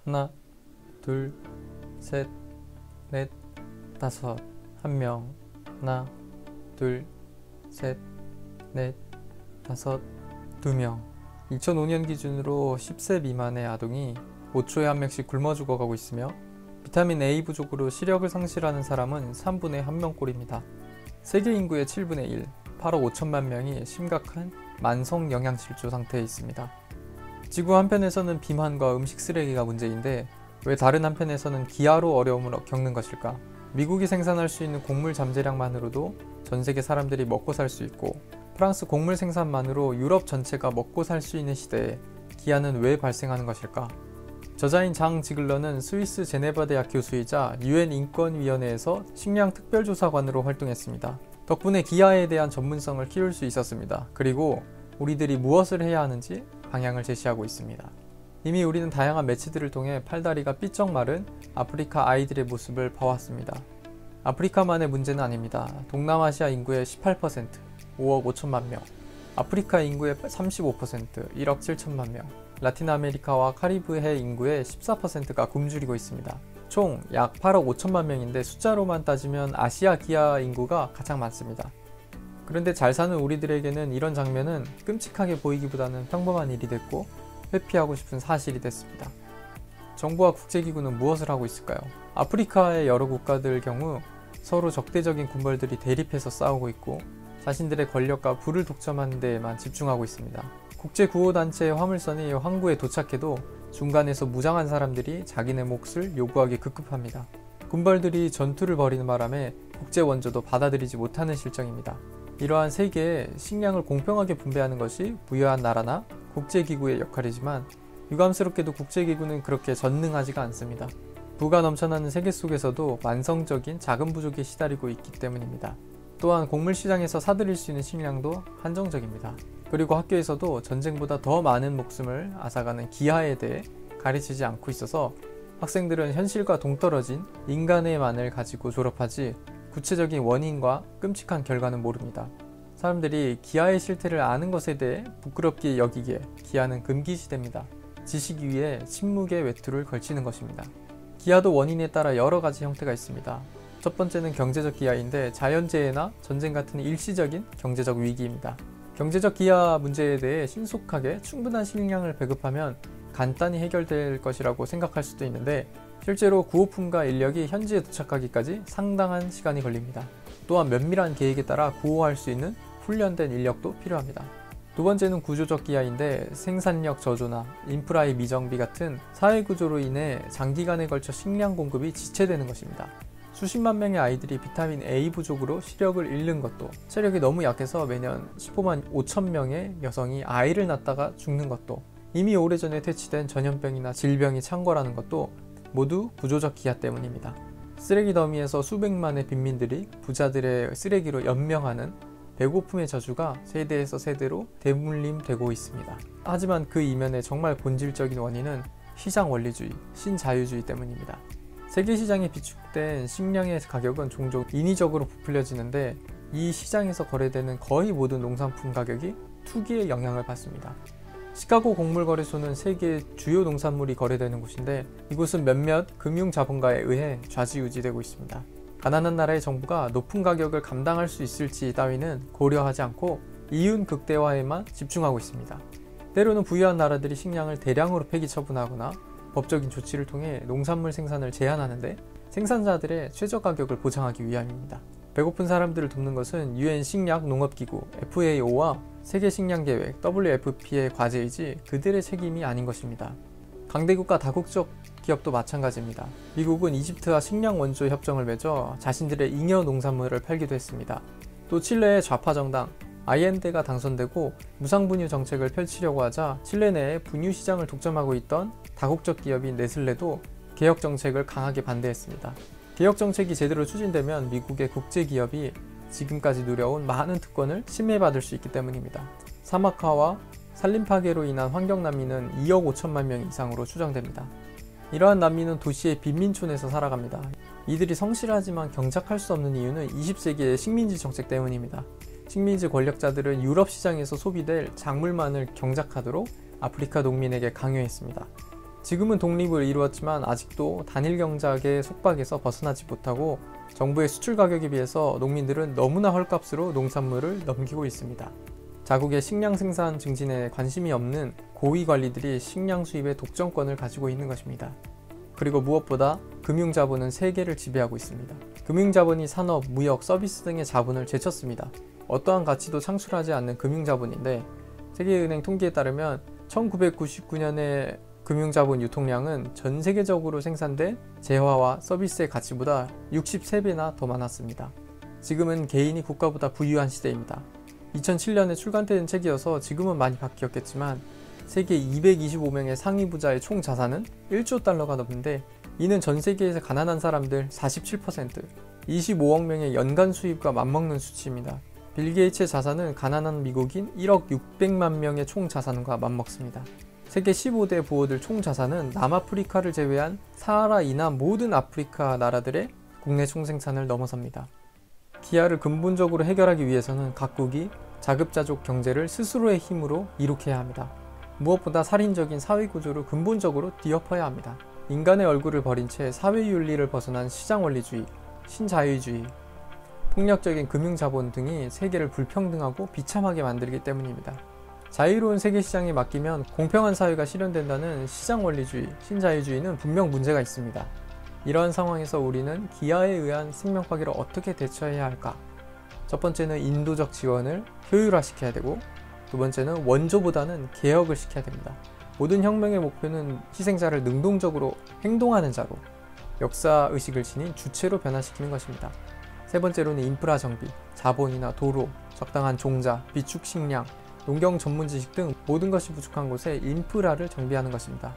하나, 둘, 셋, 넷, 다섯. 한 명. 하나, 둘, 셋, 넷, 다섯, 두 명. 2005년 기준으로 10세 미만의 아동이 5초에 한 명씩 굶어 죽어가고 있으며 비타민 A 부족으로 시력을 상실하는 사람은 3분의 1명꼴입니다. 세계 인구의 7분의 1, 8억 5천만 명이 심각한 만성 영양실조 상태에 있습니다. 지구 한편에서는 비만과 음식 쓰레기가 문제인데 왜 다른 한편에서는 기아로 어려움을 겪는 것일까? 미국이 생산할 수 있는 곡물 잠재량만으로도 전 세계 사람들이 먹고 살 수 있고 프랑스 곡물 생산만으로 유럽 전체가 먹고 살 수 있는 시대에 기아는 왜 발생하는 것일까? 저자인 장 지글러는 스위스 제네바 대학 교수이자 UN 인권위원회에서 식량 특별조사관으로 활동했습니다. 덕분에 기아에 대한 전문성을 키울 수 있었습니다. 그리고 우리들이 무엇을 해야 하는지 방향을 제시하고 있습니다. 이미 우리는 다양한 매체들을 통해 팔다리가 삐쩍 마른 아프리카 아이들의 모습을 봐왔습니다. 아프리카만의 문제는 아닙니다. 동남아시아 인구의 18%, 5억 5천만 명, 아프리카 인구의 35%, 1억 7천만 명, 라틴 아메리카와 카리브해 인구의 14%가 굶주리고 있습니다. 총 약 8억 5천만 명인데 숫자로만 따지면 아시아 기아 인구가 가장 많습니다. 그런데 잘 사는 우리들에게는 이런 장면은 끔찍하게 보이기보다는 평범한 일이 됐고 회피하고 싶은 사실이 됐습니다. 정부와 국제기구는 무엇을 하고 있을까요? 아프리카의 여러 국가들 경우 서로 적대적인 군벌들이 대립해서 싸우고 있고 자신들의 권력과 부를 독점하는 데에만 집중하고 있습니다. 국제구호단체의 화물선이 항구에 도착해도 중간에서 무장한 사람들이 자기네 몫을 요구하기 급급합니다. 군벌들이 전투를 벌이는 바람에 국제원조도 받아들이지 못하는 실정입니다. 이러한 세계에 식량을 공평하게 분배하는 것이 부유한 나라나 국제기구의 역할이지만 유감스럽게도 국제기구는 그렇게 전능하지가 않습니다. 부가 넘쳐나는 세계 속에서도 만성적인 자금 부족에 시달리고 있기 때문입니다. 또한 곡물 시장에서 사들일 수 있는 식량도 한정적입니다. 그리고 학교에서도 전쟁보다 더 많은 목숨을 앗아가는 기아에 대해 가르치지 않고 있어서 학생들은 현실과 동떨어진 인간의만을 가지고 졸업하지 구체적인 원인과 끔찍한 결과는 모릅니다. 사람들이 기아의 실태를 아는 것에 대해 부끄럽게 여기기에 기아는 금기시됩니다. 지식 위에 침묵의 외투를 걸치는 것입니다. 기아도 원인에 따라 여러 가지 형태가 있습니다. 첫 번째는 경제적 기아인데 자연재해나 전쟁 같은 일시적인 경제적 위기입니다. 경제적 기아 문제에 대해 신속하게 충분한 식량을 배급하면 간단히 해결될 것이라고 생각할 수도 있는데 실제로 구호품과 인력이 현지에 도착하기까지 상당한 시간이 걸립니다. 또한 면밀한 계획에 따라 구호할 수 있는 훈련된 인력도 필요합니다. 두 번째는 구조적 기아인데 생산력 저조나 인프라의 미정비 같은 사회구조로 인해 장기간에 걸쳐 식량 공급이 지체되는 것입니다. 수십만 명의 아이들이 비타민 A 부족으로 시력을 잃는 것도, 체력이 너무 약해서 매년 15만 5천 명의 여성이 아이를 낳다가 죽는 것도, 이미 오래전에 퇴치된 전염병이나 질병이 창궐하는 것도 모두 구조적 기아 때문입니다. 쓰레기 더미에서 수백만의 빈민들이 부자들의 쓰레기로 연명하는 배고픔의 저주가 세대에서 세대로 대물림되고 있습니다. 하지만 그 이면의 정말 본질적인 원인은 시장 원리주의, 신자유주의 때문입니다. 세계 시장에 비축된 식량의 가격은 종종 인위적으로 부풀려지는데 이 시장에서 거래되는 거의 모든 농산품 가격이 투기의 영향을 받습니다. 시카고 곡물거래소는 세계의 주요 농산물이 거래되는 곳인데 이곳은 몇몇 금융자본가에 의해 좌지우지되고 있습니다. 가난한 나라의 정부가 높은 가격을 감당할 수 있을지 따위는 고려하지 않고 이윤 극대화에만 집중하고 있습니다. 때로는 부유한 나라들이 식량을 대량으로 폐기 처분하거나 법적인 조치를 통해 농산물 생산을 제한하는데 생산자들의 최저 가격을 보장하기 위함입니다. 배고픈 사람들을 돕는 것은 UN 식량농업기구 FAO와 세계식량계획 WFP의 과제이지 그들의 책임이 아닌 것입니다. 강대국과 다국적 기업도 마찬가지입니다. 미국은 이집트와 식량 원조 협정을 맺어 자신들의 잉여 농산물을 팔기도 했습니다. 또 칠레의 좌파 정당 아이엔데가 당선되고 무상분유 정책을 펼치려고 하자 칠레 내에 분유 시장을 독점하고 있던 다국적 기업인 네슬레도 개혁 정책을 강하게 반대했습니다. 개혁 정책이 제대로 추진되면 미국의 국제기업이 지금까지 누려온 많은 특권을 침해받을 수 있기 때문입니다. 사막화와 산림 파괴로 인한 환경 난민은 2억 5천만 명 이상으로 추정됩니다. 이러한 난민은 도시의 빈민촌에서 살아갑니다. 이들이 성실하지만 경작할 수 없는 이유는 20세기의 식민지 정책 때문입니다. 식민지 권력자들은 유럽 시장에서 소비될 작물만을 경작하도록 아프리카 농민에게 강요했습니다. 지금은 독립을 이루었지만 아직도 단일 경작의 속박에서 벗어나지 못하고 정부의 수출 가격에 비해서 농민들은 너무나 헐값으로 농산물을 넘기고 있습니다. 자국의 식량 생산 증진에 관심이 없는 고위 관리들이 식량 수입의 독점권을 가지고 있는 것입니다. 그리고 무엇보다 금융자본은 세계를 지배하고 있습니다. 금융자본이 산업, 무역, 서비스 등의 자본을 제쳤습니다. 어떠한 가치도 창출하지 않는 금융자본인데 세계은행 통계에 따르면 1999년에 금융자본 유통량은 전 세계적으로 생산된 재화와 서비스의 가치보다 63배나 더 많았습니다. 지금은 개인이 국가보다 부유한 시대입니다. 2007년에 출간된 책이어서 지금은 많이 바뀌었겠지만 세계 225명의 상위 부자의 총 자산은 1조 달러가 넘는데 이는 전 세계에서 가난한 사람들 47%, 25억 명의 연간 수입과 맞먹는 수치입니다. 빌 게이츠의 자산은 가난한 미국인 1억 600만 명의 총 자산과 맞먹습니다. 세계 15대 부호들 총 자산은 남아프리카를 제외한 사하라 이남 모든 아프리카 나라들의 국내 총생산을 넘어섭니다. 기아를 근본적으로 해결하기 위해서는 각국이 자급자족 경제를 스스로의 힘으로 이룩해야 합니다. 무엇보다 살인적인 사회구조를 근본적으로 뒤엎어야 합니다. 인간의 얼굴을 버린 채 사회윤리를 벗어난 시장원리주의, 신자유주의, 폭력적인 금융자본 등이 세계를 불평등하고 비참하게 만들기 때문입니다. 자유로운 세계시장에 맡기면 공평한 사회가 실현된다는 시장원리주의, 신자유주의는 분명 문제가 있습니다. 이러한 상황에서 우리는 기아에 의한 생명 파괴를 어떻게 대처해야 할까? 첫 번째는 인도적 지원을 효율화시켜야 되고, 두 번째는 원조보다는 개혁을 시켜야 됩니다. 모든 혁명의 목표는 희생자를 능동적으로 행동하는 자로 역사의식을 지닌 주체로 변화시키는 것입니다. 세 번째로는 인프라 정비, 자본이나 도로, 적당한 종자, 비축 식량, 농경 전문 지식 등 모든 것이 부족한 곳에 인프라를 정비하는 것입니다.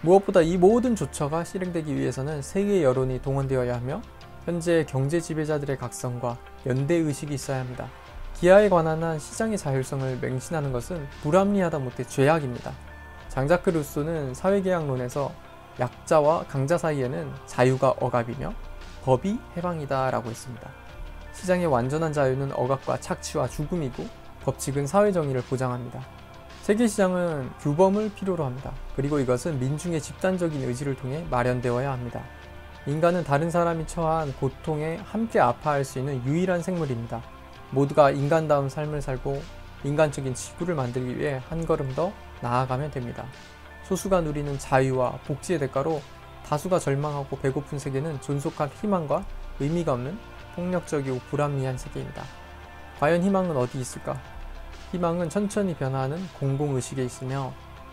무엇보다 이 모든 조처가 실행되기 위해서는 세계 여론이 동원되어야 하며 현재 경제 지배자들의 각성과 연대의식이 있어야 합니다. 기아에 관한 한 시장의 자율성을 맹신하는 것은 불합리하다 못해 죄악입니다. 장자크 루소는 사회계약론에서 약자와 강자 사이에는 자유가 억압이며 법이 해방이다 라고 했습니다. 시장의 완전한 자유는 억압과 착취와 죽음이고 법칙은 사회정의를 보장합니다. 세계시장은 규범을 필요로 합니다. 그리고 이것은 민중의 집단적인 의지를 통해 마련되어야 합니다. 인간은 다른 사람이 처한 고통에 함께 아파할 수 있는 유일한 생물입니다. 모두가 인간다운 삶을 살고 인간적인 지구를 만들기 위해 한 걸음 더 나아가면 됩니다. 소수가 누리는 자유와 복지의 대가로 다수가 절망하고 배고픈 세계는 존속할 희망과 의미가 없는 폭력적이고 불합리한 세계입니다. 과연 희망은 어디 있을까? 희망은 천천히 변화하는 공공의식에 있으며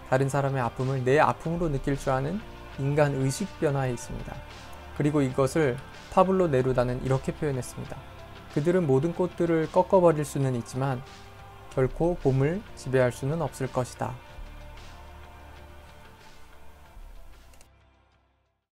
다른 사람의 아픔을 내 아픔으로 느낄 줄 아는 인간의식 변화에 있습니다. 그리고 이것을 파블로 네루다는 이렇게 표현했습니다. 그들은 모든 꽃들을 꺾어버릴 수는 있지만 결코 봄을 지배할 수는 없을 것이다.